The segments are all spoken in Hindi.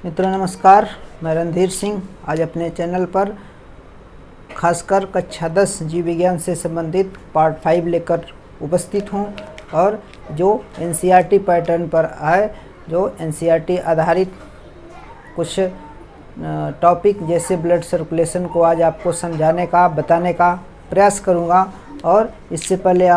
मित्रों नमस्कार, मैं रणधीर सिंह आज अपने चैनल पर खासकर कक्षा 10 जीव विज्ञान से संबंधित पार्ट 5 लेकर उपस्थित हूं। और जो एनसीईआरटी पैटर्न पर आए, जो एनसीईआरटी आधारित कुछ टॉपिक जैसे ब्लड सर्कुलेशन को आज आपको समझाने का, बताने का प्रयास करूंगा। और इससे पहले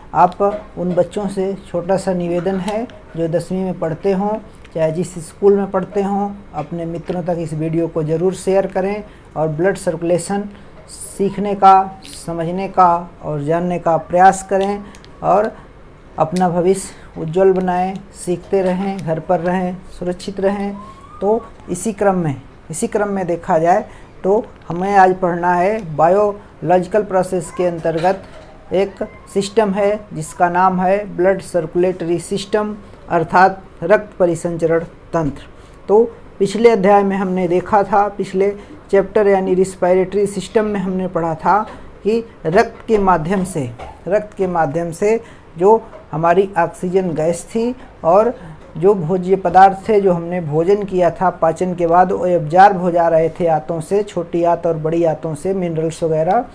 आप उन बच्चों से छोटा सा निवेदन है जो 10वीं में पढ़ते हों, चाहे जिस स्कूल में पढ़ते हों, अपने मित्रों तक इस वीडियो को ज़रूर शेयर करें और ब्लड सर्कुलेशन सीखने का, समझने का और जानने का प्रयास करें और अपना भविष्य उज्जवल बनाएं, सीखते रहें, घर पर रहें, सुरक्षित रहें। तो इसी क्रम में देखा जाए तो हमें आज पढ़ना है बायोलॉजिकल प्रोसेस के अंतर्गत एक सिस्टम है जिसका नाम है ब्लड सर्कुलेटरी सिस्टम, अर्थात रक्त परिसंचरण तंत्र। तो पिछले अध्याय में हमने देखा था, पिछले चैप्टर यानी रिस्पायरेटरी सिस्टम में हमने पढ़ा था कि रक्त के माध्यम से जो हमारी ऑक्सीजन गैस थी और जो भोज्य पदार्थ थे जो हमने भोजन किया था, पाचन के बाद वो एब्जॉर्ब हो जा रहे थे आंतों से, छोटी आंत और बड़ी आंतों से, मिनरल्स वगैरह।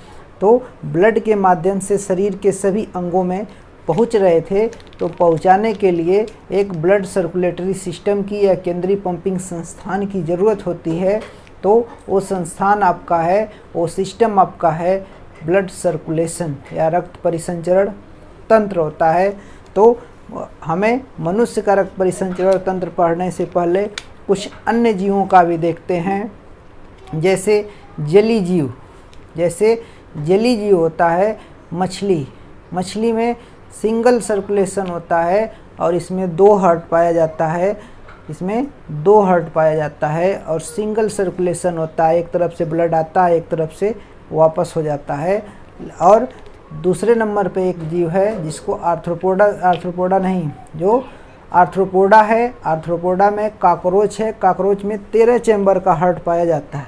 तो ब्लड के माध्यम से शरीर के सभी अंगों में पहुंच रहे थे। तो पहुंचाने के लिए एक ब्लड सर्कुलेटरी सिस्टम की या केंद्रीय पंपिंग संस्थान की ज़रूरत होती है। तो वो संस्थान आपका है, वो सिस्टम आपका है ब्लड सर्कुलेशन या रक्त परिसंचरण तंत्र होता है। तो हमें मनुष्य का रक्त परिसंचरण तंत्र पढ़ने से पहले कुछ अन्य जीवों का भी देखते हैं। जैसे जली जीव होता है मछली में सिंगल सर्कुलेशन होता है और इसमें 2 हार्ट पाया जाता है और सिंगल सर्कुलेशन होता है, एक तरफ से ब्लड आता है, एक तरफ से वापस हो जाता है। और दूसरे नंबर पे एक जीव है जिसको आर्थ्रोपोडा है। आर्थ्रोपोडा में कॉकरोच है। कॉकरोच में 13 चैम्बर का हार्ट पाया जाता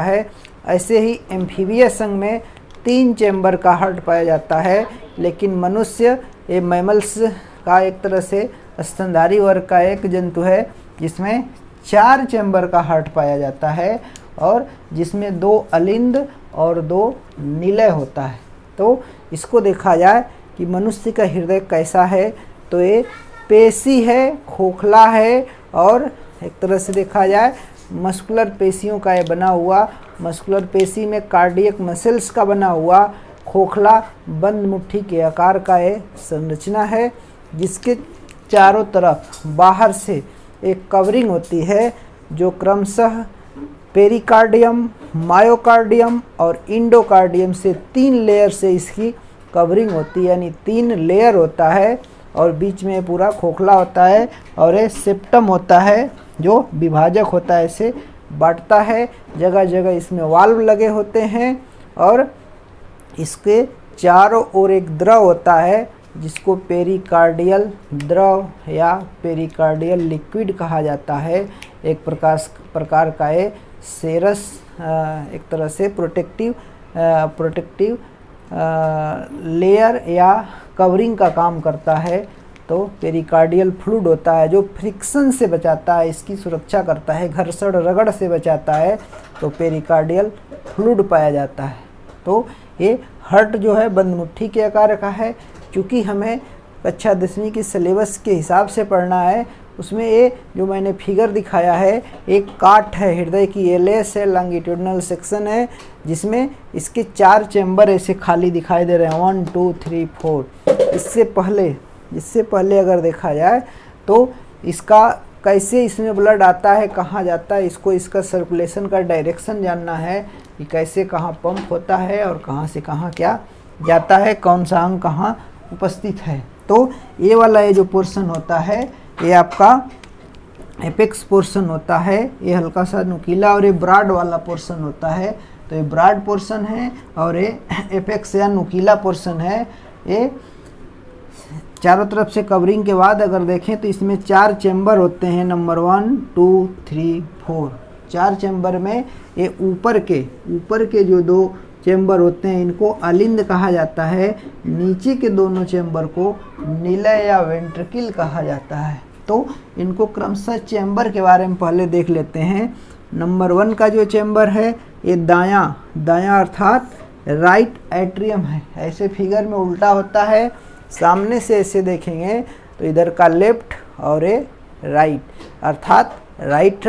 है। ऐसे ही एम्फीबियस संघ में 3 चैम्बर का हार्ट पाया जाता है। लेकिन मनुष्य ये मैमल्स का एक तरह से स्तनधारी वर्ग का एक जंतु है जिसमें 4 चैम्बर का हार्ट पाया जाता है और जिसमें 2 अलिंद और 2 निलय होता है। तो इसको देखा जाए कि मनुष्य का हृदय कैसा है, तो ये पेशी है, खोखला है और एक तरह से देखा जाए मस्कुलर पेशियों का ये बना हुआ, मस्कुलर पेशी में कार्डियक मसल्स का बना हुआ खोखला बंद मुट्ठी के आकार का ये संरचना है, जिसके चारों तरफ बाहर से एक कवरिंग होती है जो क्रमशः पेरिकार्डियम, मायोकार्डियम और इंडोकार्डियम से 3 लेयर से इसकी कवरिंग होती है, यानी 3 लेयर होता है और बीच में पूरा खोखला होता है और ये सेप्टम होता है जो विभाजक होता है, इसे बांटता है। जगह जगह इसमें वाल्व लगे होते हैं और इसके चारों ओर एक द्रव होता है जिसको पेरिकार्डियल द्रव या पेरिकार्डियल लिक्विड कहा जाता है। एक प्रकार का ये सेरस एक तरह से प्रोटेक्टिव लेयर या कवरिंग का काम करता है। तो पेरिकार्डियल फ्लूइड होता है जो फ्रिक्शन से बचाता है, इसकी सुरक्षा करता है, घर्षण रगड़ से बचाता है, तो पेरिकार्डियल फ्लूइड पाया जाता है। तो ये हार्ट जो है बंद मुट्ठी के आकार का है। क्योंकि हमें कक्षा 10वीं की सिलेबस के हिसाब से पढ़ना है, उसमें ये जो मैंने फिगर दिखाया है एक काट है, हृदय की एलएस है, लॉन्गिट्यूडिनल सेक्शन है, जिसमें इसके 4 चैम्बर ऐसे खाली दिखाई दे रहे हैं, 1 2 3 4। इससे पहले अगर देखा जाए तो इसका कैसे इसमें ब्लड आता है, कहाँ जाता है, इसका सर्कुलेशन का डायरेक्शन जानना है कि कैसे कहाँ पंप होता है और कहाँ से कहाँ क्या जाता है, कौन सा अंग कहाँ उपस्थित है। तो ये वाला ये जो पोर्शन होता है ये आपका एपेक्स पोर्शन होता है, ये हल्का सा नुकीला, और ये ब्रॉड वाला पोर्शन होता है। तो ये ब्रॉड पोर्शन है और ये एपेक्स या नुकीला पोर्शन है। ये चारों तरफ से कवरिंग के बाद अगर देखें तो इसमें 4 चैम्बर होते हैं, नंबर 1 2 3 4। 4 चैम्बर में ये ऊपर के जो 2 चैम्बर होते हैं इनको अलिंद कहा जाता है, नीचे के दोनों चैम्बर को निलय या वेंट्रिकल कहा जाता है। तो इनको क्रमशः चैम्बर के बारे में पहले देख लेते हैं। नंबर 1 का जो चैम्बर है ये दायां अर्थात राइट एट्रियम है। ऐसे फिगर में उल्टा होता है, सामने से ऐसे देखेंगे तो इधर का लेफ्ट और ये राइट, अर्थात राइट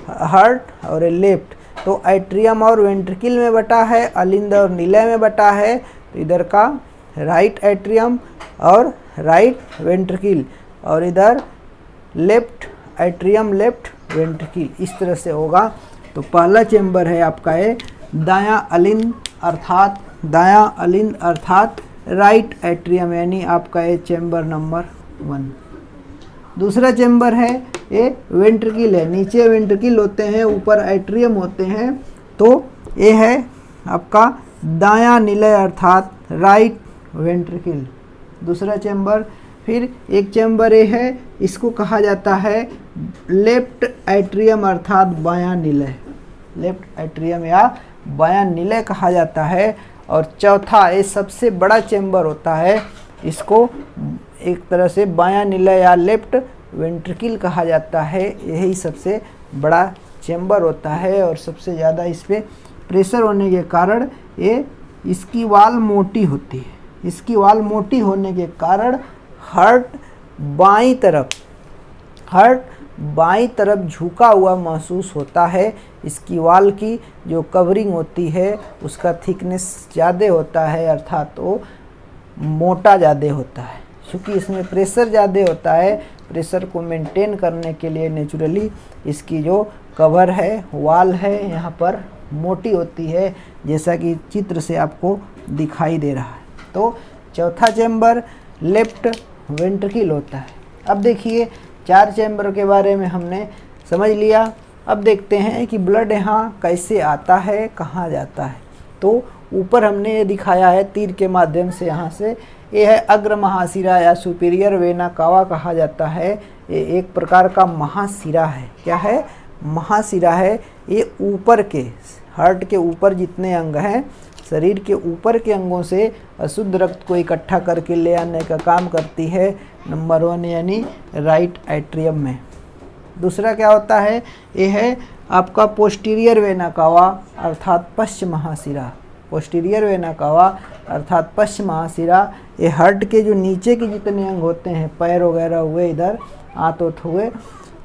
हार्ट और ये लेफ्ट। तो एट्रियम और वेंट्रिकल में बटा है, अलिंद और निलय में बटा है। तो इधर का राइट एट्रियम और राइट वेंट्रिकल, और इधर लेफ्ट एट्रियम लेफ्ट वेंट्रिकल, इस तरह से होगा। तो पहला चैम्बर है आपका ये दायां अलिंद अर्थात राइट एट्रियम, यानी आपका ये चैम्बर नंबर 1। दूसरा चैम्बर है ये वेंट्रिकल है, नीचे वेंट्रिकल होते हैं, ऊपर एट्रियम होते हैं। तो ये है आपका दायां निलय अर्थात राइट वेंट्रिकल, दूसरा चैम्बर। फिर एक चैम्बर ये है, इसको कहा जाता है लेफ्ट एट्रियम अर्थात बायां निलय, लेफ्ट एट्रियम या बायां निलय कहा जाता है। और चौथा ये सबसे बड़ा चैम्बर होता है, इसको एक तरह से बायां निलय या लेफ्ट वेंट्रिकल कहा जाता है। यही सबसे बड़ा चैम्बर होता है और सबसे ज़्यादा इस पर प्रेशर होने के कारण ये इसकी वाल मोटी होती है। इसकी वाल मोटी होने के कारण हार्ट बाईं तरफ झुका हुआ महसूस होता है। इसकी वाल की जो कवरिंग होती है उसका थिकनेस ज़्यादा होता है, अर्थात वो मोटा ज़्यादा होता है। क्योंकि इसमें प्रेशर ज़्यादा होता है, प्रेशर को मेंटेन करने के लिए नेचुरली इसकी जो कवर है, वाल है, यहाँ पर मोटी होती है, जैसा कि चित्र से आपको दिखाई दे रहा है। तो चौथा चैम्बर लेफ्ट वेंट्रिकल होता है। अब देखिए 4 चैम्बर के बारे में हमने समझ लिया। अब देखते हैं कि ब्लड यहाँ कैसे आता है, कहाँ जाता है। तो ऊपर हमने ये दिखाया है तीर के माध्यम से, यहाँ से ये है अग्र महाशिरा या सुपीरियर वेना कावा कहा जाता है। ये एक प्रकार का महाशिरा है। क्या है? महाशिरा है। ये ऊपर के हार्ट के ऊपर जितने अंग हैं, शरीर के ऊपर के अंगों से अशुद्ध रक्त को इकट्ठा करके ले आने का काम करती है। नंबर 1 यानी राइट एट्रियम में। दूसरा क्या होता है? ये है आपका पोस्टीरियर वेना कावा अर्थात पश्च महाशिरा। पोस्टीरियर वेना कावा अर्थात पश्च महाशिरा ये हार्ट के जो नीचे के जितने अंग होते हैं, पैर वगैरह हुए, इधर आंत हुए,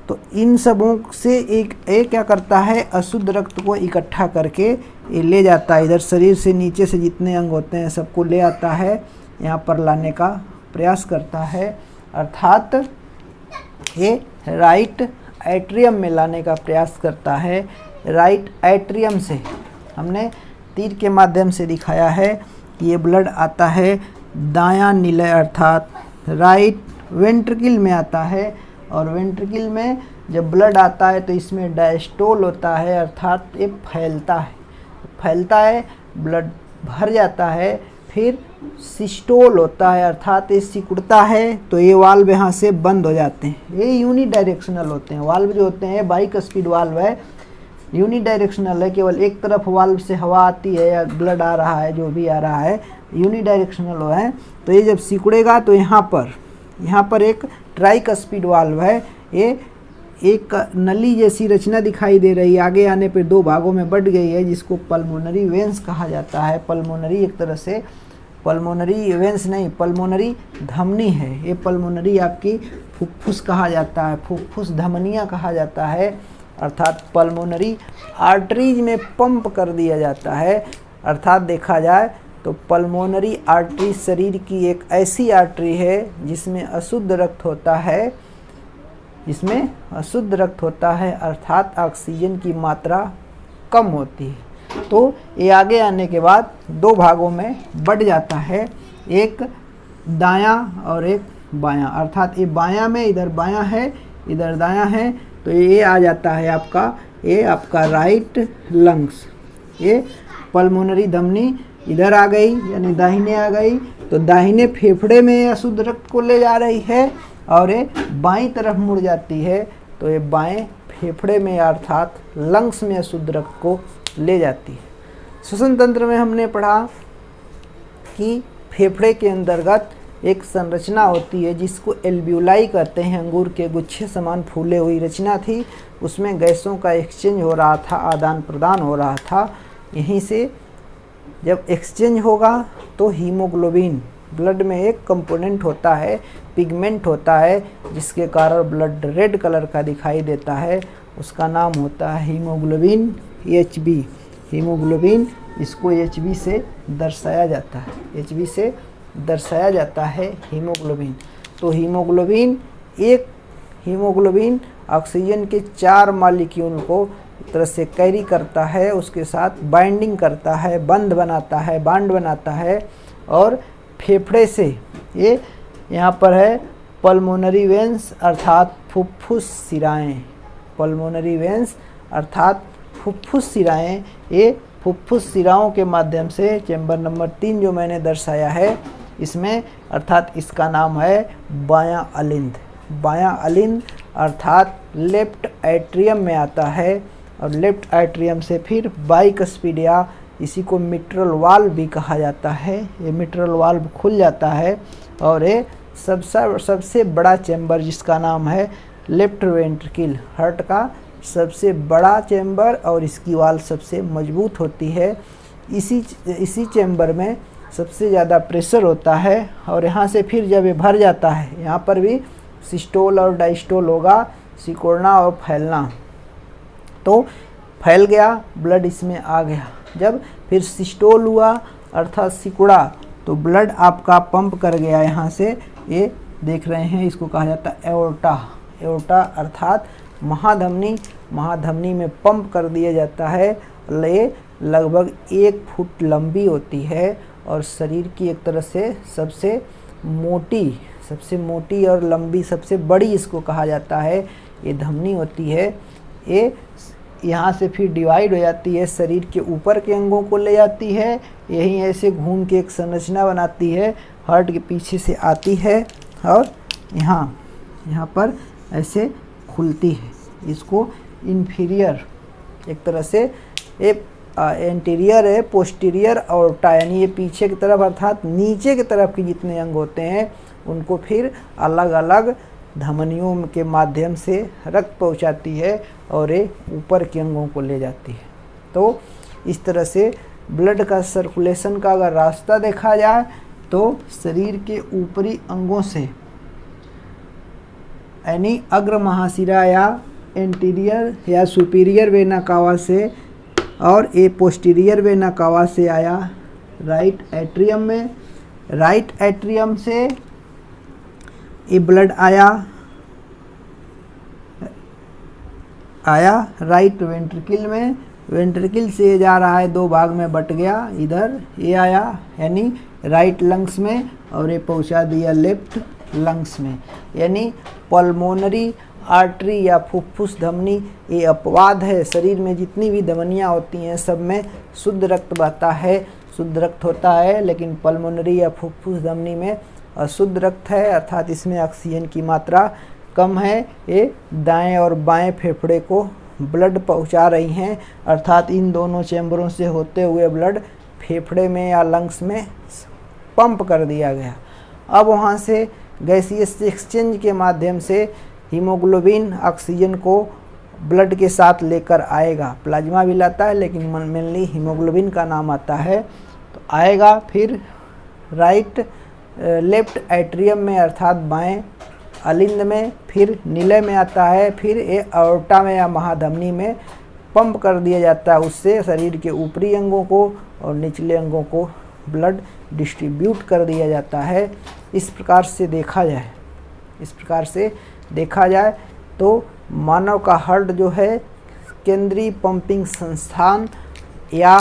तो इन सबों से एक क्या करता है, अशुद्ध रक्त को इकट्ठा करके ये ले जाता है। इधर शरीर से नीचे से जितने अंग होते हैं सबको ले आता है, यहाँ पर लाने का प्रयास करता है, अर्थात ये राइट एट्रियम में लाने का प्रयास करता है। राइट एट्रियम से हमने तीर के माध्यम से दिखाया है कि ये ब्लड आता है दायां निलय अर्थात राइट वेंट्रिकल में आता है। और वेंट्रिकल में जब ब्लड आता है तो इसमें डायस्टोल होता है, अर्थात ये फैलता है, ब्लड भर जाता है। फिर सिस्टोल होता है, अर्थात ये सिकुड़ता है, तो ये वाल्व यहाँ से बंद हो जाते हैं। ये यूनिडायरेक्शनल होते हैं वाल्व जो होते हैं, बाइक स्पीड वाल्व है, यूनिडायरेक्शनल है, केवल एक तरफ वाल्व से हवा आती है या ब्लड आ रहा है, जो भी आ रहा है यूनिडायरेक्शनल है। तो ये जब सिकुड़ेगा तो यहाँ पर एक ट्राइक स्पीड वाल्व है, ये एक नली जैसी रचना दिखाई दे रही है, आगे आने पे 2 भागों में बढ़ गई है, जिसको पल्मोनरी वेंस कहा जाता है। पल्मोनरी एक तरह से पल्मोनरी वेंस नहीं, पल्मोनरी धमनी है। ये पल्मोनरी आपकी फुफ्फुस कहा जाता है, फुफ्फुस धमनियाँ कहा जाता है, अर्थात पल्मोनरी आर्टरीज में पंप कर दिया जाता है। अर्थात देखा जाए तो पल्मोनरी आर्टरी शरीर की एक ऐसी आर्टरी है जिसमें अशुद्ध रक्त होता है, अर्थात ऑक्सीजन की मात्रा कम होती है। तो ये आगे आने के बाद 2 भागों में बढ़ जाता है, एक दायां और एक बायां, अर्थात ये बायां में इधर बायां है, इधर दायां है। तो ये आ जाता है आपका राइट लंग्स। ये पल्मोनरी धमनी इधर आ गई, यानी दाहिने आ गई, तो दाहिने फेफड़े में अशुद्ध रक्त को ले जा रही है, और ये बाईं तरफ मुड़ जाती है, तो ये बाएं फेफड़े में अर्थात लंग्स में अशुद्ध रक्त को ले जाती है। श्वसन तंत्र में हमने पढ़ा कि फेफड़े के अंतर्गत एक संरचना होती है जिसको एल्ब्यूलाई कहते हैं, अंगूर के गुच्छे समान फूले हुई रचना थी, उसमें गैसों का एक्सचेंज हो रहा था, आदान प्रदान हो रहा था। यहीं से जब एक्सचेंज होगा तो हीमोग्लोबिन ब्लड में एक कंपोनेंट होता है, पिगमेंट होता है, जिसके कारण ब्लड रेड कलर का दिखाई देता है, उसका नाम होता है हीमोग्लोबिन Hb। हीमोग्लोबिन इसको Hb से दर्शाया जाता है, Hb से दर्शाया जाता है हीमोग्लोबिन। तो हीमोग्लोबिन ऑक्सीजन के 4 मॉलिक्यूल को एक तरह से कैरी करता है, उसके साथ बाइंडिंग करता है, बंध बनाता है, बांड बनाता है, और फेफड़े से ये यहाँ पर है पल्मोनरी वेंस अर्थात फुफ्फुस सिराएँ। पल्मोनरी वेंस अर्थात फुफ्फुस सिराएँ, ये फुफ्फुस सिराओं के माध्यम से चैम्बर नंबर 3 जो मैंने दर्शाया है इसमें, अर्थात इसका नाम है बायां अलिंद। बायां अलिंद अर्थात लेफ्ट एट्रियम में आता है, और लेफ्ट एट्रियम से फिर बाइकस्पीडिया, इसी को मिट्रल वाल्व भी कहा जाता है। ये मिट्रल वाल्व खुल जाता है और ये सबसे बड़ा चैम्बर जिसका नाम है लेफ्ट वेंट्रिकल, हार्ट का सबसे बड़ा चैम्बर, और इसकी वाल सबसे मजबूत होती है। इसी चैम्बर में सबसे ज़्यादा प्रेशर होता है, और यहाँ से फिर जब ये भर जाता है, यहाँ पर भी सिस्टोल और डायस्टोल होगा, सिकुड़ना और फैलना। तो फैल गया, ब्लड इसमें आ गया। जब फिर सिस्टोल हुआ अर्थात सिकुड़ा, तो ब्लड आपका पंप कर गया यहाँ से, ये देख रहे हैं, इसको कहा जाता है एओर्टा। एओर्टा अर्थात महाधमनी, महाधमनी में पंप कर दिया जाता है। ये लगभग 1 फुट लंबी होती है, और शरीर की एक तरह से सबसे मोटी और लंबी, सबसे बड़ी इसको कहा जाता है, ये धमनी होती है। ये यहाँ से फिर डिवाइड हो जाती है, शरीर के ऊपर के अंगों को ले जाती है, यहीं ऐसे घूम के एक संरचना बनाती है, हार्ट के पीछे से आती है, और यहाँ पर ऐसे खुलती है। इसको इंफीरियर एक तरह से एंटीरियर है, पोस्टीरियर अओर्टा, यानी ये पीछे की तरफ अर्थात नीचे की तरफ के जितने अंग होते हैं उनको फिर अलग अलग धमनियों के माध्यम से रक्त पहुंचाती है, और ये ऊपर के अंगों को ले जाती है। तो इस तरह से ब्लड का सर्कुलेशन का अगर रास्ता देखा जाए तो शरीर के ऊपरी अंगों से, यानी अग्र महाशिरा या एंटीरियर या सुपीरियर वेना कावा से, और ये पोस्टीरियर वेना कावा से आया राइट एट्रियम में, राइट एट्रियम से ये ब्लड आया राइट वेंट्रिकल में, वेंट्रिकल से जा रहा है 2 भाग में बट गया, इधर ये आया यानी राइट लंग्स में, और ये पहुंचा दिया लेफ्ट लंग्स में। यानी पल्मोनरी आर्टरी या फुफ्फुस धमनी ये अपवाद है। शरीर में जितनी भी धमनियाँ होती हैं सब में शुद्ध रक्त बहता है, शुद्ध रक्त होता है, लेकिन पल्मोनरी या फुफ्फुस धमनी में अशुद्ध रक्त है, अर्थात इसमें ऑक्सीजन की मात्रा कम है। ये दाएं और बाएं फेफड़े को ब्लड पहुंचा रही हैं, अर्थात इन दोनों चैम्बरों से होते हुए ब्लड फेफड़े में या लंग्स में पंप कर दिया गया। अब वहाँ से गैसियस एक्सचेंज के माध्यम से हीमोग्लोबिन ऑक्सीजन को ब्लड के साथ लेकर आएगा, प्लाज्मा भी लाता है लेकिन मेनली हीमोग्लोबिन का नाम आता है। तो आएगा फिर लेफ्ट एट्रियम में अर्थात बाएं अलिंद में, फिर नीले में आता है, फिर ये अओर्टा में या महाधमनी में पंप कर दिया जाता है, उससे शरीर के ऊपरी अंगों को और निचले अंगों को ब्लड डिस्ट्रीब्यूट कर दिया जाता है। इस प्रकार से देखा जाए तो मानव का हार्ट जो है केंद्रीय पंपिंग संस्थान या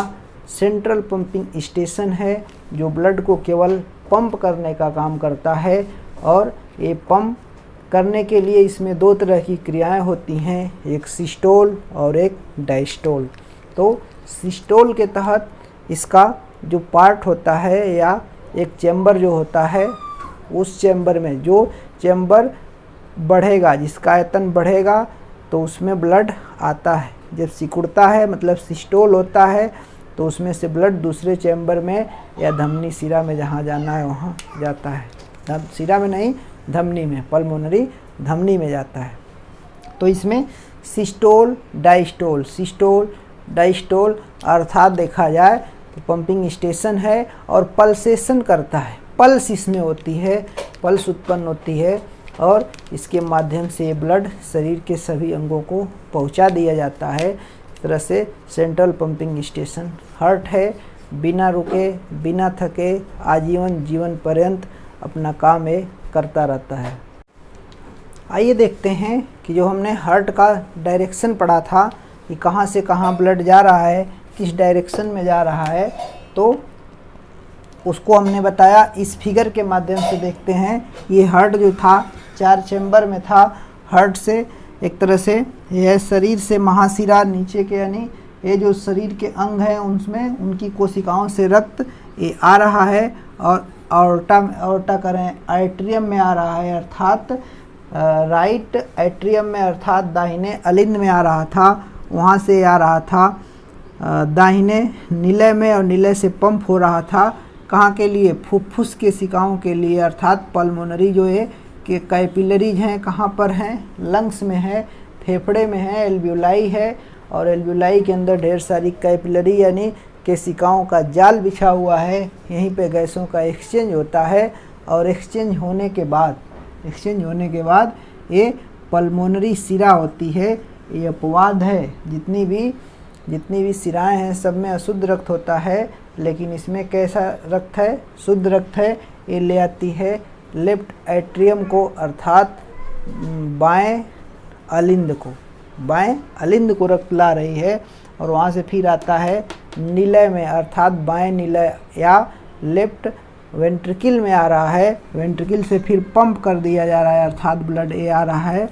सेंट्रल पंपिंग स्टेशन है, जो ब्लड को केवल पंप करने का काम करता है। और ये पंप करने के लिए इसमें 2 तरह की क्रियाएं होती हैं, एक सिस्टोल और एक डायस्टोल। तो सिस्टोल के तहत इसका जो पार्ट होता है या एक चैम्बर जो होता है, उस चैम्बर में जो चैम्बर बढ़ेगा, जिसका आयतन बढ़ेगा तो उसमें ब्लड आता है। जब सिकुड़ता है मतलब सिस्टोल होता है तो उसमें से ब्लड दूसरे चैम्बर में या धमनी सिरा में जहाँ जाना है वहाँ जाता है। सिरा में नहीं, धमनी में, पल्मोनरी धमनी में जाता है। तो इसमें सिस्टोल डायस्टोल, सिस्टोल डायस्टोल अर्थात देखा जाए तो पंपिंग स्टेशन है और पल्सेशन करता है, पल्स इसमें होती है, पल्स उत्पन्न होती है और इसके माध्यम से ब्लड शरीर के सभी अंगों को पहुंचा दिया जाता है। इस तरह से सेंट्रल पंपिंग स्टेशन हार्ट है, बिना रुके बिना थके आजीवन जीवन पर्यंत अपना काम ये करता रहता है। आइए देखते हैं कि जो हमने हार्ट का डायरेक्शन पढ़ा था कि कहाँ से कहाँ ब्लड जा रहा है, किस डायरेक्शन में जा रहा है, तो उसको हमने बताया इस फिगर के माध्यम से। देखते हैं ये हार्ट जो था 4 चैम्बर में था। हार्ट से एक तरह से यह शरीर से महाशिरा नीचे के यानी ये जो शरीर के अंग हैं उनमें उनकी कोशिकाओं से रक्त ये आ रहा है और ऑर्टा करें एट्रियम में आ रहा है, अर्थात राइट एट्रियम में अर्थात दाहिने अलिंद में आ रहा था, वहाँ से आ रहा था दाहिने निलय में और निलय से पंप हो रहा था। कहाँ के लिए? फुफ्फुस के कोशिकाओं के लिए, अर्थात पल्मोनरी जो है कि कैपिलरीज हैं कहाँ पर हैं? लंग्स में है, फेफड़े में है, एल्वियोलाई है और एल्वियोलाई के अंदर ढेर सारी कैपिलरी यानी केशिकाओं का जाल बिछा हुआ है। यहीं पे गैसों का एक्सचेंज होता है और एक्सचेंज होने के बाद ये पल्मोनरी सिरा होती है। ये अपवाद है, जितनी भी सिराएं हैं सब में अशुद्ध रक्त होता है, लेकिन इसमें कैसा रक्त है? शुद्ध रक्त है। ये ले आती है लेफ्ट एट्रियम को अर्थात बाएं अलिंद को रक्त ला रही है और वहाँ से फिर आता है निलय में अर्थात बाएं निलय या लेफ्ट वेंट्रिकल में आ रहा है। वेंट्रिकल से फिर पंप कर दिया जा रहा है अर्थात ब्लड ए आ रहा है।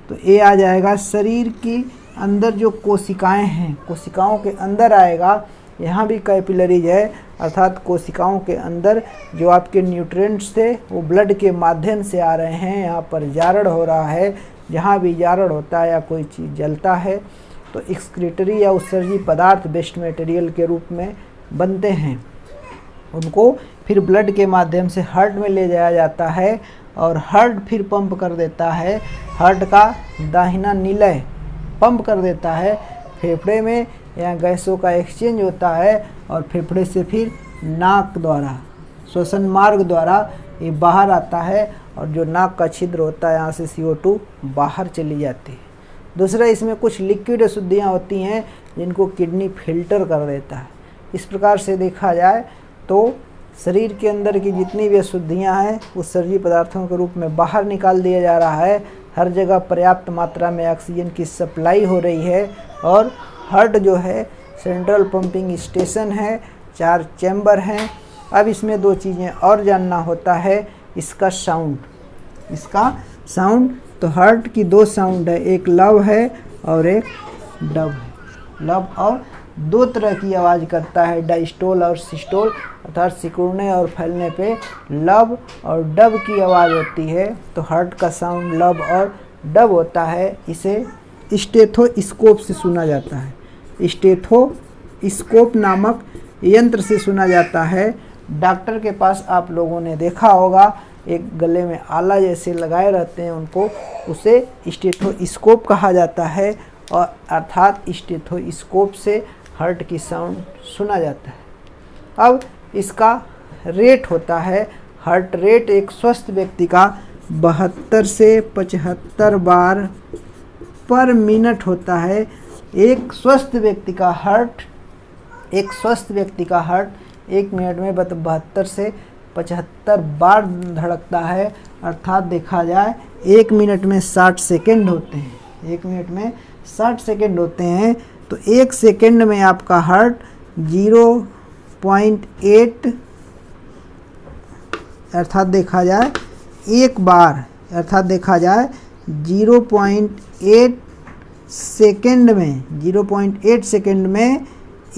तो ए आ जाएगा शरीर की अंदर जो कोशिकाएं हैं, कोशिकाओं के अंदर आएगा। यहाँ भी कैपिलरीज है अर्थात कोशिकाओं के अंदर जो आपके न्यूट्रिएंट्स थे वो ब्लड के माध्यम से आ रहे हैं। यहाँ पर जारड़ हो रहा है, जहाँ भी जारड़ होता है या कोई चीज़ जलता है तो एक्सक्रीटरी या उत्सर्जी पदार्थ वेस्ट मटेरियल के रूप में बनते हैं। उनको फिर ब्लड के माध्यम से हार्ट में ले जाया जाता है और हार्ट फिर पंप कर देता है। हार्ट का दाहिना निलय पंप कर देता है फेफड़े में, यहाँ गैसों का एक्सचेंज होता है और फेफड़े से फिर नाक द्वारा श्वसन मार्ग द्वारा ये बाहर आता है और जो नाक का छिद्र होता है यहाँ से CO2 बाहर चली जाती है। दूसरा, इसमें कुछ लिक्विड अशुद्धियाँ होती हैं जिनको किडनी फिल्टर कर देता है। इस प्रकार से देखा जाए तो शरीर के अंदर की जितनी भी अशुद्धियाँ हैं उत्सर्जी पदार्थों के रूप में बाहर निकाल दिया जा रहा है। हर जगह पर्याप्त मात्रा में ऑक्सीजन की सप्लाई हो रही है और हार्ट जो है सेंट्रल पंपिंग स्टेशन है, 4 चैम्बर हैं। अब इसमें 2 चीज़ें और जानना होता है, इसका साउंड। तो हार्ट की 2 साउंड है, एक लव है और एक डब है। लव और 2 तरह की आवाज़ करता है, डायस्टोल और सिस्टोल, अर्थात सिकुड़ने और फैलने पे लव और डब की आवाज़ होती है। तो हार्ट का साउंड लव और डब होता है। इसे स्टेथोस्कोप से सुना जाता है, स्टेथोस्कोप नामक यंत्र से सुना जाता है। डॉक्टर के पास आप लोगों ने देखा होगा एक गले में आला जैसे लगाए रहते हैं, उनको उसे स्टेथोस्कोप कहा जाता है और अर्थात स्टेथोस्कोप से हार्ट की साउंड सुना जाता है। अब इसका रेट होता है, हार्ट रेट एक स्वस्थ व्यक्ति का 72 से 75 बार पर मिनट होता है। एक स्वस्थ व्यक्ति का हार्ट 1 मिनट में 72 से 75 बार धड़कता है, अर्थात देखा जाए 1 मिनट में 60 सेकेंड होते हैं। 1 मिनट में 60 सेकेंड होते हैं तो 1 सेकेंड में आपका हार्ट 0.8 अर्थात देखा जाए 1 बार अर्थात देखा जाए 0.8 सेकेंड में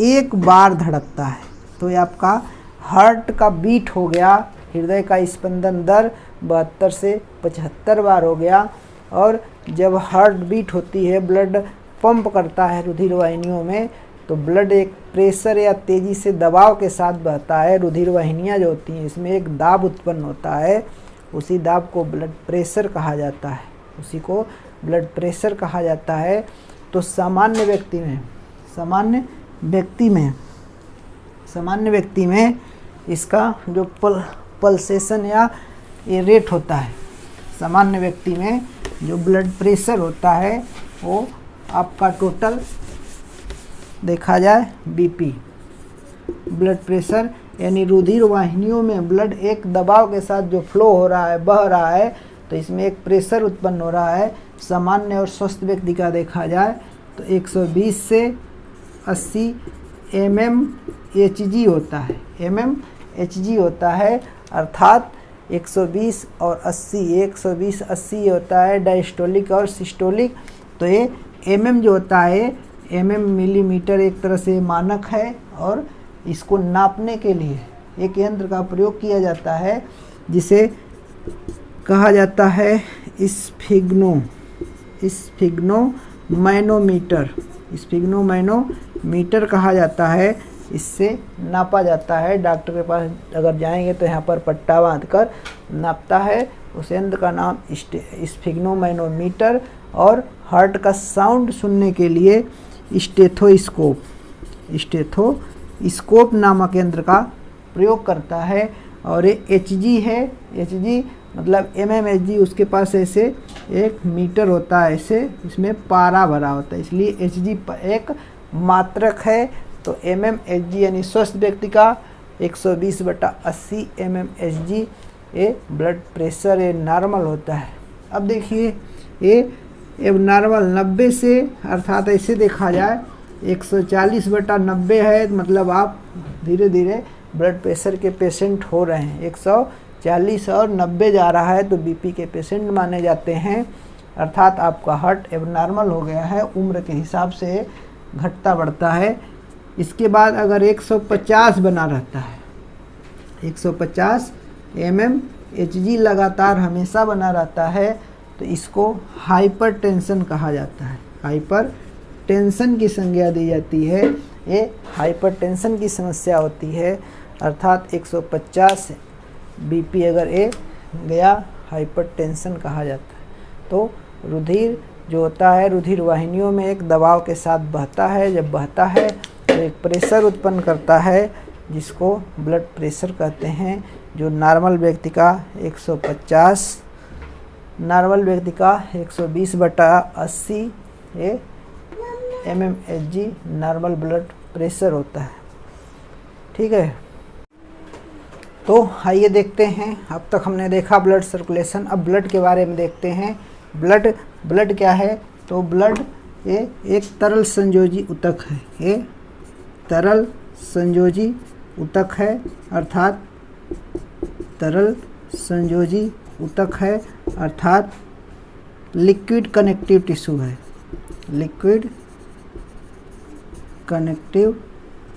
1 बार धड़कता है। तो ये आपका हार्ट का बीट हो गया, हृदय का स्पंदन दर 72 से 75 बार हो गया। और जब हार्ट बीट होती है, ब्लड पंप करता है रुधिर वाहिनियों में, तो ब्लड एक प्रेशर या तेज़ी से दबाव के साथ बहता है। रुधिर वाहिनियाँ जो होती हैं इसमें एक दाब उत्पन्न होता है उसी दाब को ब्लड प्रेशर कहा जाता है, उसी को ब्लड प्रेशर कहा जाता है। तो सामान्य व्यक्ति में इसका जो पल्सेशन या ये रेट होता है, सामान्य व्यक्ति में जो ब्लड प्रेशर होता है वो आपका टोटल देखा जाए बीपी, ब्लड प्रेशर यानी रुधिर वाहिनियों में ब्लड एक दबाव के साथ जो फ्लो हो रहा है, बह रहा है, तो इसमें एक प्रेशर उत्पन्न हो रहा है। सामान्य और स्वस्थ व्यक्ति का देखा जाए तो 120 से 80 mmHg होता है, mmHg होता है, अर्थात 120 और 80, 120-80 होता है डायस्टोलिक और सिस्टोलिक। तो ये mm जो होता है, mm मिलीमीटर एक तरह से मानक है, और इसको नापने के लिए एक यंत्र का प्रयोग किया जाता है जिसे कहा जाता है स्फिग्नोमैनोमीटर कहा जाता है। इससे नापा जाता है। डॉक्टर के पास अगर जाएंगे तो यहाँ पर पट्टा बांधकर नापता है। उस यंत्र का नाम स्फिग्नोमैनोमीटर, और हार्ट का साउंड सुनने के लिए स्टेथोस्कोप नामक यंत्र का प्रयोग करता है। और ये Hg है, Hg मतलब mmHg, उसके पास ऐसे एक मीटर होता है, ऐसे इसमें पारा भरा होता है, इसलिए Hg एक मात्रक है। तो mmHg यानी स्वस्थ व्यक्ति का 120/80 mmHg ये ब्लड प्रेशर ये नॉर्मल होता है। अब देखिए ये एबनॉर्मल 90 से, अर्थात ऐसे देखा जाए 140/90 है, मतलब आप धीरे धीरे ब्लड प्रेशर के पेशेंट हो रहे हैं। 140 और 90 जा रहा है तो बीपी के पेशेंट माने जाते हैं, अर्थात आपका हार्ट एबनॉर्मल हो गया है। उम्र के हिसाब से घटता बढ़ता है। इसके बाद अगर 150 बना रहता है, 150 mmHg लगातार हमेशा बना रहता है, तो इसको हाइपरटेंशन कहा जाता है। हाइपरटेंशन की संज्ञा दी जाती है। ये हाइपरटेंशन की समस्या होती है, अर्थात 150 बीपी अगर ये गया, हाइपरटेंशन कहा जाता है। तो रुधिर जो होता है, रुधिर वाहिनियों में एक दबाव के साथ बहता है। जब बहता है तो एक प्रेशर उत्पन्न करता है, जिसको ब्लड प्रेशर कहते हैं, जो नॉर्मल व्यक्ति का 150, नॉर्मल व्यक्ति का 120/80 ये mmHg नॉर्मल ब्लड प्रेशर होता है। ठीक है, तो आइए देखते हैं। अब तक हमने देखा ब्लड सर्कुलेशन, अब ब्लड के बारे में देखते हैं। ब्लड क्या है? तो ब्लड ये एक तरल संयोजी ऊतक है। ये तरल संयोजी ऊतक है, अर्थात तरल संयोजी ऊतक है, अर्थात लिक्विड कनेक्टिव टिश्यू है। लिक्विड कनेक्टिव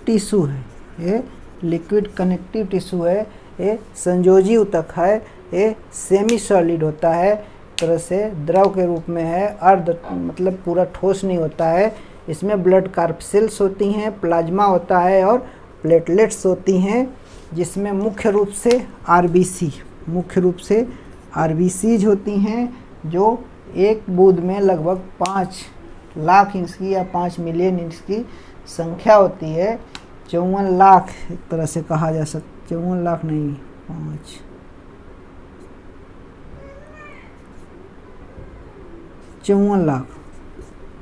टिश्यू है, ये लिक्विड कनेक्टिव टिश्यू है। ये संयोजी ऊतक है। ये सेमी सॉलिड होता है, तरह से द्रव के रूप में है, अर्ध मतलब पूरा ठोस नहीं होता है। इसमें ब्लड कार्पसेल्स होती हैं, प्लाज्मा होता है और प्लेटलेट्स होती हैं, जिसमें मुख्य रूप से आरबीसीज होती हैं, जो एक बूंद में लगभग 5 लाख इंच की या 5 मिलियन इंच की संख्या होती है। 54 लाख एक तरह से कहा जा सकता, 54 लाख नहीं, 54 लाख,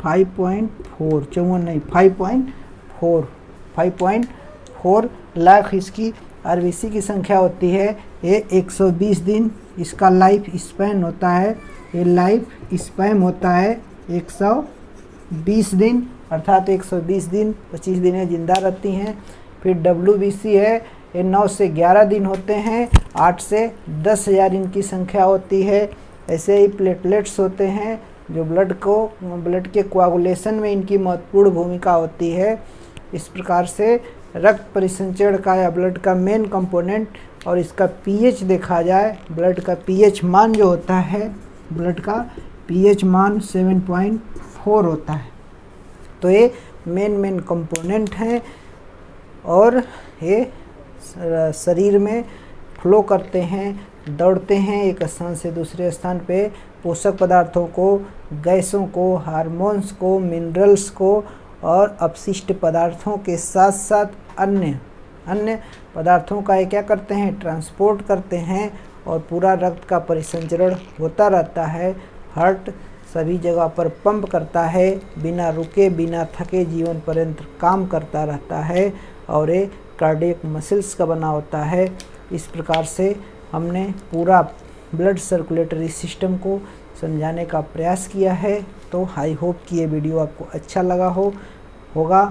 5.4, 54 नहीं, 5.4 लाख इसकी आरबीसी की संख्या होती है। ये 120 दिन इसका लाइफ स्पैन होता है। ये लाइफ स्पैन होता है 120 दिन, अर्थात 120 दिन 25 दिन जिंदा रहती हैं। फिर WBC है, ये 9 से 11 दिन होते हैं। 8 से 10,000 इनकी संख्या होती है। ऐसे ही प्लेटलेट्स होते हैं, जो ब्लड के कोआगुलेशन में इनकी महत्वपूर्ण भूमिका होती है। इस प्रकार से रक्त परिसंचरण का या ब्लड का मेन कंपोनेंट और इसका पीएच देखा जाए, ब्लड का पीएच मान जो होता है, ब्लड का पीएच मान 7.4 होता है। तो ये मेन कंपोनेंट हैं और ये शरीर में फ्लो करते हैं। दौड़ते हैं एक स्थान से दूसरे स्थान पे पोषक पदार्थों को, गैसों को, हार्मोन्स को, मिनरल्स को और अपशिष्ट पदार्थों के साथ साथ अन्य पदार्थों का ये क्या करते हैं, ट्रांसपोर्ट करते हैं और पूरा रक्त का परिसंचरण होता रहता है। हार्ट सभी जगह पर पंप करता है, बिना रुके बिना थके जीवन पर्यंत काम करता रहता है और ये कार्डियक मसल्स का बना होता है। इस प्रकार से हमने पूरा ब्लड सर्कुलेटरी सिस्टम को समझाने का प्रयास किया है। तो आई होप कि ये वीडियो आपको अच्छा लगा होगा।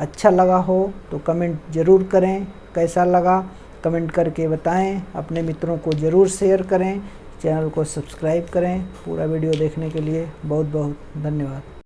अच्छा लगा हो तो कमेंट ज़रूर करें, कैसा लगा कमेंट करके बताएं। अपने मित्रों को ज़रूर शेयर करें, चैनल को सब्सक्राइब करें। पूरा वीडियो देखने के लिए बहुत बहुत धन्यवाद।